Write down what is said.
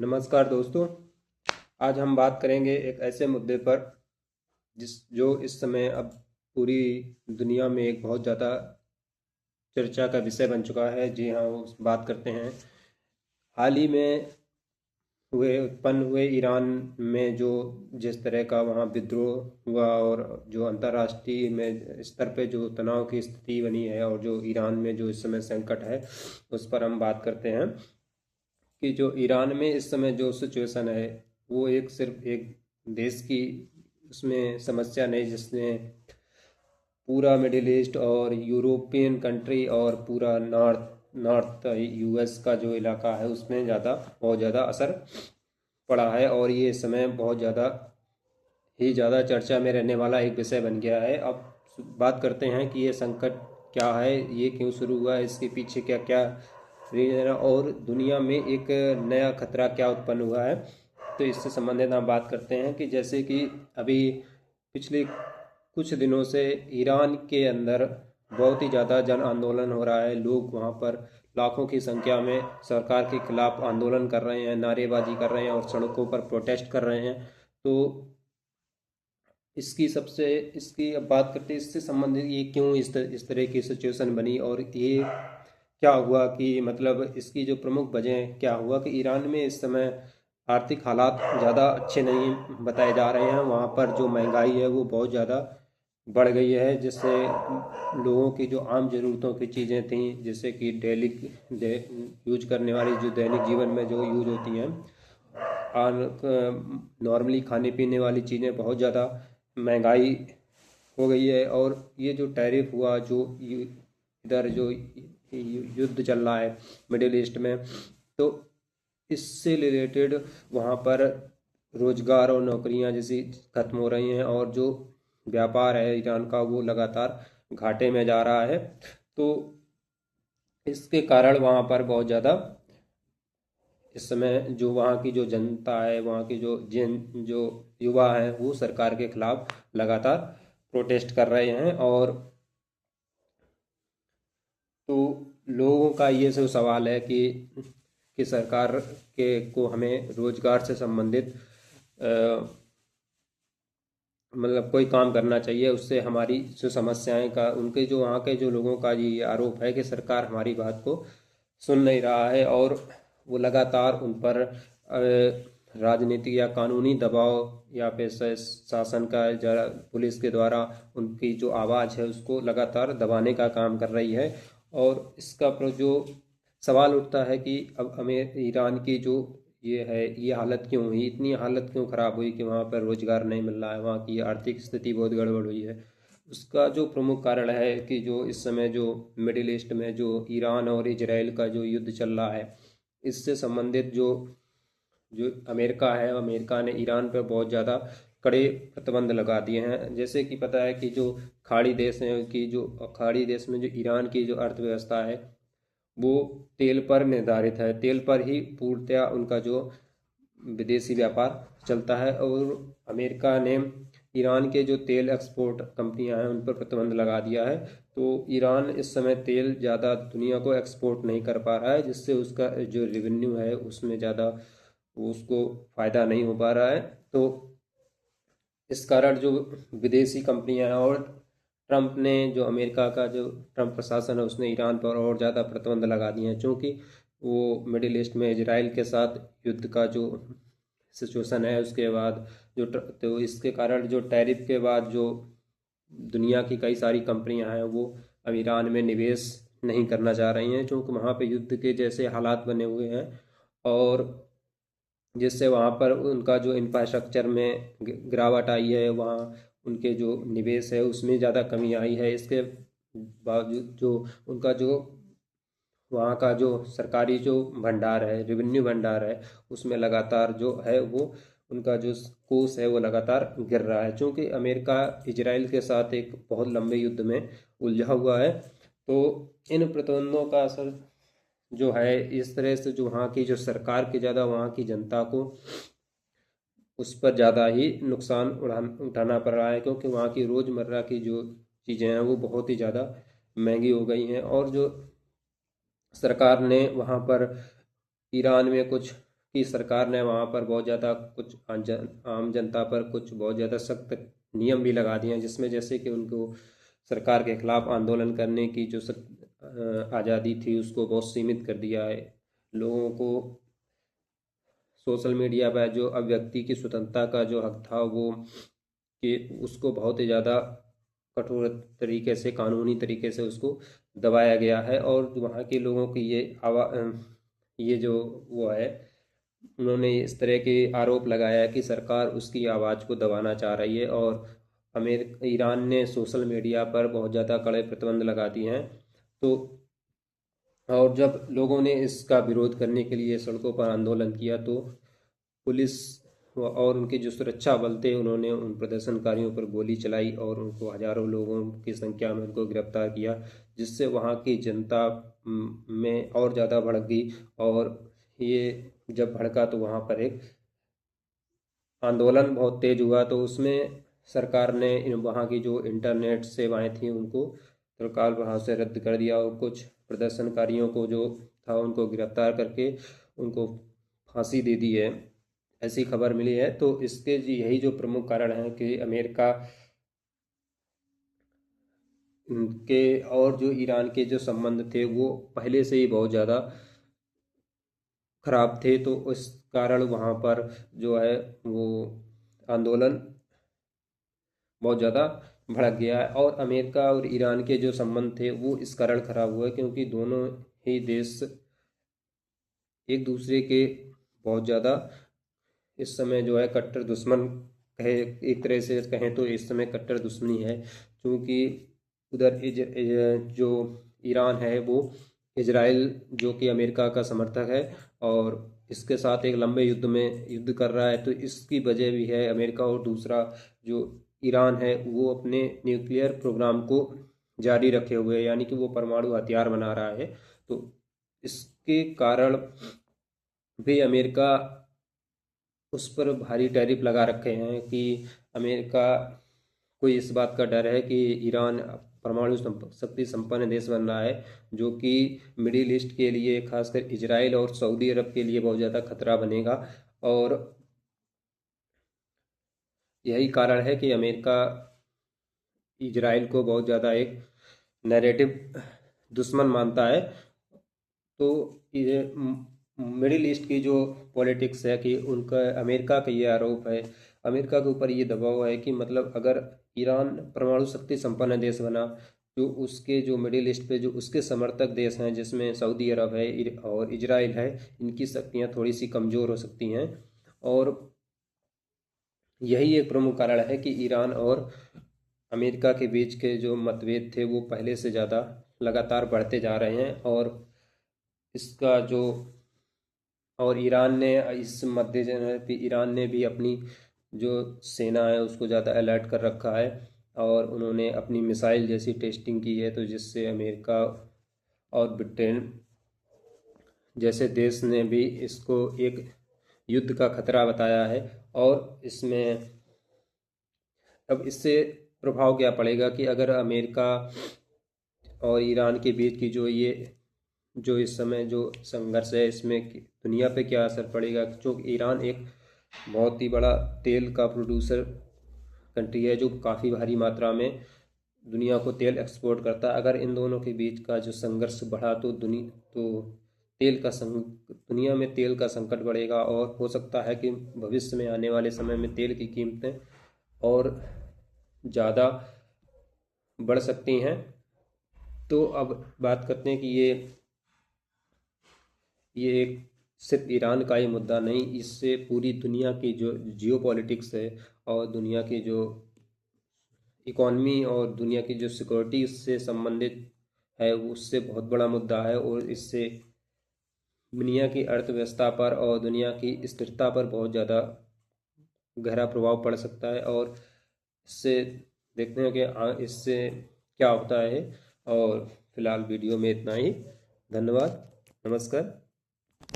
नमस्कार दोस्तों। आज हम बात करेंगे एक ऐसे मुद्दे पर जो इस समय अब पूरी दुनिया में एक बहुत ज़्यादा चर्चा का विषय बन चुका है। जी हाँ, उस बात करते हैं हाल ही में उत्पन्न हुए ईरान में जो जिस तरह का वहाँ विद्रोह हुआ और जो अंतर्राष्ट्रीय में स्तर पे जो तनाव की स्थिति बनी है और जो ईरान में जो इस समय संकट है, उस पर हम बात करते हैं कि जो ईरान में इस समय जो सिचुएशन है वो एक सिर्फ एक देश की उसमें समस्या नहीं, जिसने पूरा मिडिल ईस्ट और यूरोपियन कंट्री और पूरा नॉर्थ नॉर्थ यूएस का जो इलाका है उसमें बहुत ज़्यादा असर पड़ा है। और ये इस समय बहुत ज़्यादा चर्चा में रहने वाला एक विषय बन गया है। अब बात करते हैं कि ये संकट क्या है, ये क्यों शुरू हुआ है, इसके पीछे क्या क्या रीजन है और दुनिया में एक नया खतरा क्या उत्पन्न हुआ है। तो इससे संबंधित हम बात करते हैं कि जैसे कि अभी पिछले कुछ दिनों से ईरान के अंदर बहुत ही ज़्यादा जन आंदोलन हो रहा है। लोग वहाँ पर लाखों की संख्या में सरकार के खिलाफ आंदोलन कर रहे हैं, नारेबाजी कर रहे हैं और सड़कों पर प्रोटेस्ट कर रहे हैं। तो इसकी अब बात करते हैं, इससे संबंधित ये क्यों इस तरह की सिचुएशन बनी और ये क्या हुआ कि मतलब इसकी जो प्रमुख वजह क्या हुआ कि ईरान में इस समय आर्थिक हालात ज़्यादा अच्छे नहीं बताए जा रहे हैं। वहाँ पर जो महंगाई है वो बहुत ज़्यादा बढ़ गई है, जिससे लोगों की जो आम ज़रूरतों की चीज़ें थीं, जैसे कि यूज करने वाली जो दैनिक जीवन में जो यूज होती हैं, नॉर्मली खाने पीने वाली चीज़ें बहुत ज़्यादा महंगाई हो गई है। और ये जो टैरिफ हुआ, जो इधर जो युद्ध चल रहा है मिडिल ईस्ट में, तो इससे रिलेटेड वहाँ पर रोजगार और नौकरियां जैसी खत्म हो रही हैं और जो व्यापार है ईरान का वो लगातार घाटे में जा रहा है। तो इसके कारण वहाँ पर बहुत ज़्यादा इस समय जो वहाँ की जो जनता है, वहाँ की जो युवा हैं, वो सरकार के खिलाफ लगातार प्रोटेस्ट कर रहे हैं। और तो लोगों का ये सब सवाल है कि सरकार के को हमें रोजगार से संबंधित मतलब कोई काम करना चाहिए, उससे हमारी जो समस्याएं का उनके जो वहाँ के जो लोगों का ये आरोप है कि सरकार हमारी बात को सुन नहीं रहा है और वो लगातार उन पर राजनीतिक या कानूनी दबाव या फिर शासन का जरा पुलिस के द्वारा उनकी जो आवाज़ है उसको लगातार दबाने का काम कर रही है। और इसका जो सवाल उठता है कि अब हमें ईरान की जो ये हालत क्यों हुई, इतनी हालत क्यों ख़राब हुई कि वहाँ पर रोज़गार नहीं मिल रहा है, वहाँ की आर्थिक स्थिति बहुत गड़बड़ हुई है। उसका जो प्रमुख कारण है कि जो इस समय जो मिडिल ईस्ट में जो ईरान और इजराइल का जो युद्ध चल रहा है, इससे संबंधित जो जो अमेरिका है, अमेरिका ने ईरान पर बहुत ज़्यादा कड़े प्रतिबंध लगा दिए हैं। जैसे कि पता है कि जो खाड़ी देश हैं कि जो खाड़ी देश में जो ईरान की जो अर्थव्यवस्था है वो तेल पर निर्धारित है, तेल पर ही पूर्णतया उनका जो विदेशी व्यापार चलता है। और अमेरिका ने ईरान के जो तेल एक्सपोर्ट कंपनियां हैं उन पर प्रतिबंध लगा दिया है। तो ईरान इस समय तेल ज़्यादा दुनिया को एक्सपोर्ट नहीं कर पा रहा है, जिससे उसका जो रेवेन्यू है उसमें ज़्यादा उसको फ़ायदा नहीं हो पा रहा है। तो इस कारण जो विदेशी कंपनियां हैं और ट्रंप ने जो अमेरिका का जो ट्रंप प्रशासन है उसने ईरान पर और ज़्यादा प्रतिबंध लगा दिए हैं, क्योंकि वो मिडिल ईस्ट में इजराइल के साथ युद्ध का जो सिचुएशन है उसके बाद तो इसके कारण जो टैरिफ के बाद जो दुनिया की कई सारी कंपनियां हैं वो अब ईरान में निवेश नहीं करना चाह रही हैं, क्योंकि वहाँ पे युद्ध के जैसे हालात बने हुए हैं और जिससे वहाँ पर उनका जो इंफ्रास्ट्रक्चर में गिरावट आई है, वहाँ उनके जो निवेश है उसमें ज़्यादा कमी आई है। इसके बावजूद जो उनका जो वहाँ का जो सरकारी जो भंडार है, रेवेन्यू भंडार है, उसमें लगातार जो है वो उनका जो कोष है वो लगातार गिर रहा है, क्योंकि अमेरिका इजराइल के साथ एक बहुत लंबे युद्ध में उलझा हुआ है। तो इन प्रतिबंधों का असर जो है इस तरह से जो वहाँ की जो सरकार की ज़्यादा वहाँ की जनता को उस पर ज़्यादा ही नुकसान उठाना पड़ रहा है, क्योंकि वहाँ की रोज़मर्रा की जो चीज़ें हैं वो बहुत ही ज़्यादा महंगी हो गई हैं। और जो सरकार ने वहाँ पर ईरान में कुछ कि सरकार ने वहाँ पर बहुत ज़्यादा कुछ आम जनता पर कुछ बहुत ज़्यादा सख्त नियम भी लगा दिए हैं, जिसमें जैसे कि उनको सरकार के खिलाफ आंदोलन करने की जो आज़ादी थी उसको बहुत सीमित कर दिया है। लोगों को सोशल मीडिया पर जो अभिव्यक्ति की स्वतंत्रता का जो हक था वो कि उसको बहुत ही ज़्यादा कठोर तरीके से, कानूनी तरीके से उसको दबाया गया है। और वहाँ के लोगों की ये जो वो है, उन्होंने इस तरह के आरोप लगाया है कि सरकार उसकी आवाज़ को दबाना चाह रही है। और ईरान ने सोशल मीडिया पर बहुत ज़्यादा कड़े प्रतिबंध लगा दिए हैं। तो और जब लोगों ने इसका विरोध करने के लिए सड़कों पर आंदोलन किया तो पुलिस और उनके जो सुरक्षा बल थे उन्होंने उन प्रदर्शनकारियों पर गोली चलाई और उनको हजारों लोगों की संख्या में उनको गिरफ्तार किया, जिससे वहाँ की जनता में और ज़्यादा भड़क गई। और ये जब भड़का तो वहाँ पर एक आंदोलन बहुत तेज हुआ। तो उसमें सरकार ने वहाँ की जो इंटरनेट सेवाएं थी उनको तत्काल वहाँ से रद्द कर दिया और कुछ प्रदर्शनकारियों को जो था उनको गिरफ्तार करके उनको फांसी दे दी है, ऐसी खबर मिली है। तो इसके यही जो प्रमुख कारण है कि अमेरिका के और जो ईरान के जो संबंध थे वो पहले से ही बहुत ज़्यादा खराब थे। तो उस कारण वहाँ पर जो है वो आंदोलन बहुत ज़्यादा भड़क गया है। और अमेरिका और ईरान के जो संबंध थे वो इस कारण खराब हुए क्योंकि दोनों ही देश एक दूसरे के बहुत ज़्यादा इस समय जो है कट्टर दुश्मन कहे, एक तरह से कहें तो इस समय कट्टर दुश्मनी है। क्योंकि उधर जो ईरान है वो इजराइल जो कि अमेरिका का समर्थक है और इसके साथ एक लंबे युद्ध में युद्ध कर रहा है। तो इसकी वजह भी है अमेरिका। और दूसरा जो ईरान है वो अपने न्यूक्लियर प्रोग्राम को जारी रखे हुए है, यानी कि वो परमाणु हथियार बना रहा है। तो इसके कारण भी अमेरिका उस पर भारी टैरिफ लगा रखे हैं कि अमेरिका को इस बात का डर है कि ईरान परमाणु शक्ति संपन्न देश बन रहा है, जो कि मिडिल ईस्ट के लिए खासकर इजराइल और सऊदी अरब के लिए बहुत ज़्यादा खतरा बनेगा। और यही कारण है कि अमेरिका इजराइल को बहुत ज़्यादा एक नैरेटिव दुश्मन मानता है। तो ये मिडिल ईस्ट की जो पॉलिटिक्स है कि उनका अमेरिका का ये आरोप है, अमेरिका के ऊपर ये दबाव है कि मतलब अगर ईरान परमाणु शक्ति संपन्न देश बना, जो उसके जो मिडिल ईस्ट पे जो उसके समर्थक देश हैं जिसमें सऊदी अरब है और इजराइल है, इनकी शक्तियाँ थोड़ी सी कमज़ोर हो सकती हैं। और यही एक प्रमुख कारण है कि ईरान और अमेरिका के बीच के जो मतभेद थे वो पहले से ज़्यादा लगातार बढ़ते जा रहे हैं। और इसका जो और ईरान ने इस मद्देनजर ईरान ने भी अपनी जो सेना है उसको ज़्यादा अलर्ट कर रखा है और उन्होंने अपनी मिसाइल जैसी टेस्टिंग की है। तो जिससे अमेरिका और ब्रिटेन जैसे देश ने भी इसको एक युद्ध का खतरा बताया है। और इसमें अब इससे प्रभाव क्या पड़ेगा कि अगर अमेरिका और ईरान के बीच की जो इस समय जो संघर्ष है इसमें दुनिया पे क्या असर पड़ेगा। क्योंकि ईरान एक बहुत ही बड़ा तेल का प्रोड्यूसर कंट्री है जो काफ़ी भारी मात्रा में दुनिया को तेल एक्सपोर्ट करता है। अगर इन दोनों के बीच का जो संघर्ष बढ़ा तो दुनिया में तेल का संकट बढ़ेगा और हो सकता है कि भविष्य में आने वाले समय में तेल की कीमतें और ज़्यादा बढ़ सकती हैं। तो अब बात करते हैं कि ये एक सिर्फ ईरान का ही मुद्दा नहीं, इससे पूरी दुनिया की जो जियो पॉलिटिक्स है और दुनिया की जो इकॉनमी और दुनिया की जो सिक्योरिटी से संबंधित है उससे बहुत बड़ा मुद्दा है। और इससे दुनिया की अर्थव्यवस्था पर और दुनिया की स्थिरता पर बहुत ज़्यादा गहरा प्रभाव पड़ सकता है। और इससे देखते हैं कि इससे क्या होता है। और फिलहाल वीडियो में इतना ही। धन्यवाद, नमस्कार।